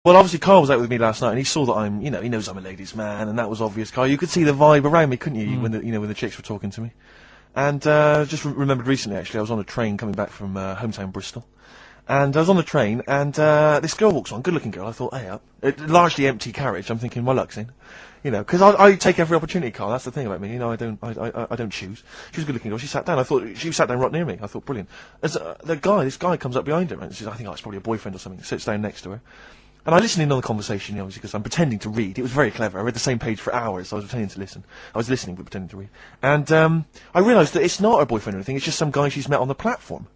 Well, obviously, Carl was out with me last night, and he saw that I'm, he knows I'm a ladies' man, and that was obvious, Carl. You could see the vibe around me, couldn't you, when the chicks were talking to me. And, just remembered recently, actually, I was on a train coming back from, hometown Bristol. And I was on the train, and, this girl walks on, good-looking girl. I thought, hey up. Largely empty carriage. I'm thinking, my luck's in. Because I take every opportunity, Carl. That's the thing about me. I don't choose. She was a good-looking girl. She sat down. I thought, she sat down right near me. I thought, brilliant. As, this guy comes up behind her, and says, I think, it's probably a boyfriend or something. Sits down next to her. And I listened in on the conversation, obviously, because I'm pretending to read. It was very clever. I read the same page for hours, so I was pretending to listen. I was listening, but pretending to read. And, I realised that it's not her boyfriend or anything, it's just some guy she's met on the platform.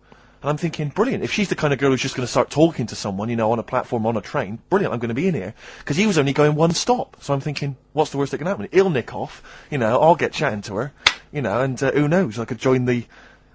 And I'm thinking, brilliant, if she's the kind of girl who's just going to start talking to someone, on a platform, on a train, brilliant, I'm going to be in here. Because he was only going one stop. So I'm thinking, what's the worst that can happen? He'll nick off, I'll get chatting to her, and who knows, I could join the...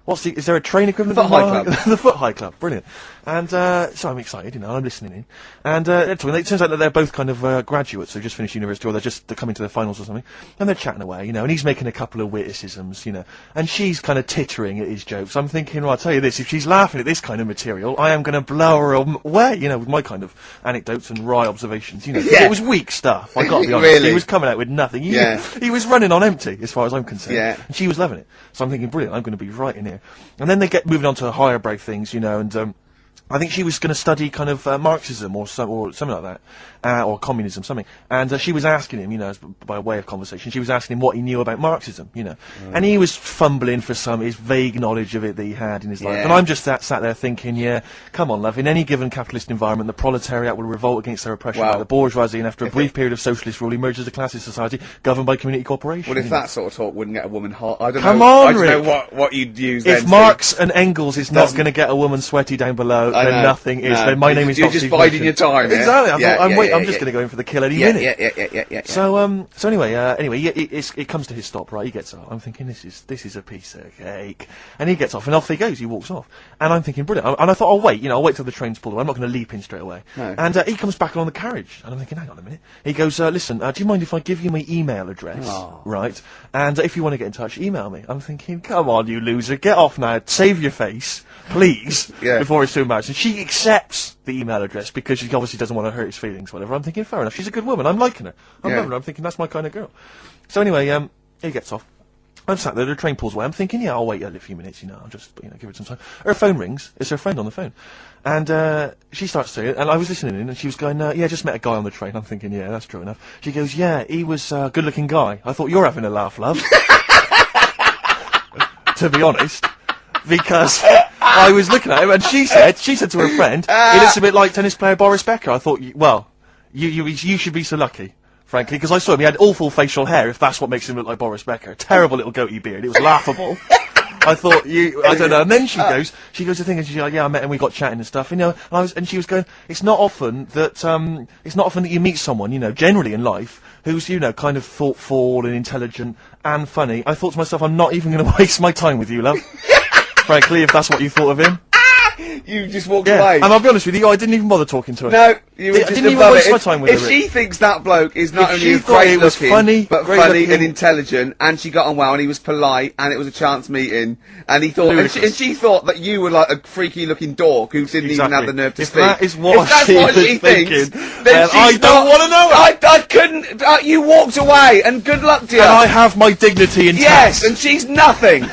is there a train equivalent? Foot High Club. The Foot High Club, brilliant. And, so I'm excited, I'm listening in. And, it turns out that they're both kind of, graduates, they've just finished university, or they're coming to their finals or something. And they're chatting away, and he's making a couple of witticisms, and she's kind of tittering at his jokes. I'm thinking, well, I'll tell you this, if she's laughing at this kind of material, I am gonna blow her away, with my kind of anecdotes and wry observations, Yeah. It was weak stuff, I gotta be honest. Really? He was coming out with nothing. He was running on empty, as far as I'm concerned. Yeah. And she was loving it. So I'm thinking, brilliant, I'm gonna be right in here. And then they get moving on to higher brow things, and I think she was going to study kind of Marxism or something like that, or communism, something. And she was asking him, by way of conversation, she was asking him what he knew about Marxism, And he was fumbling for his vague knowledge of it that he had in his life. And I'm just sat there thinking, come on, love, in any given capitalist environment, the proletariat will revolt against their oppression by the bourgeoisie, and after a brief period of socialist rule, emerges as a classist society governed by community cooperation. Well, if that sort of talk wouldn't get a woman hot, I don't know. I don't know what you'd use then. If Marx and Engels is not going to get a woman sweaty down below, then nothing is. Then my name is You're not just Steve biding Merchant. your time. Exactly. I'm just going to go in for the kill any minute. Yeah. So anyway, it comes to his stop, right? He gets off. I'm thinking this is a piece of cake, and he gets off, and off he goes. He walks off, and I'm thinking brilliant. And I thought, I'll wait. I'll wait till the train's pulled away. I'm not going to leap in straight away. No. And he comes back on the carriage, and I'm thinking, hang on a minute. He goes, listen, do you mind if I give you my email address, right? And if you want to get in touch, email me. I'm thinking, come on, you loser, get off now. Save your face, please, before it's too embarrassing. She accepts the email address because she obviously doesn't want to hurt his feelings, whatever. I'm thinking, fair enough. She's a good woman. I'm liking her. I'm loving her. I'm thinking that's my kind of girl. So anyway, he gets off. I'm sat there, the train pulls away. I'm thinking, I'll wait a few minutes, I'll just, give it some time. Her phone rings. It's her friend on the phone. And, she starts to it, and I was listening in, and she was going, just met a guy on the train. I'm thinking, that's true enough. She goes, he was a good-looking guy. I thought, you're having a laugh, love. To be honest. Because I was looking at him, and she said to her friend, he looks a bit like tennis player Boris Becker. I thought, you should be so lucky, frankly, because I saw him, he had awful facial hair, if that's what makes him look like Boris Becker. Terrible little goatee beard, it was laughable. I thought, I don't know, and then she goes to think, and she's like, I met him, we got chatting and stuff, and she was going, it's not often that you meet someone, generally in life, who's, kind of thoughtful and intelligent and funny. I thought to myself, I'm not even going to waste my time with you, love. Frankly, if that's what you thought of him. You just walked away. And I'll be honest with you, I didn't even bother talking to her. No, you were just didn't even above waste it. my time with her. If she thinks that bloke is not If only she thought great he was looking, funny, but great funny looking- and intelligent, and she got on well, and he was polite, and it was a chance meeting, and he thought, and she thought that you were like a freaky looking dork who didn't even have the nerve to If speak. that is what if that's she what was she thinking, thinks, then I she's don't want to know it. I couldn't. You walked away, and good luck to you. And I have my dignity intact. Yes, and she's nothing.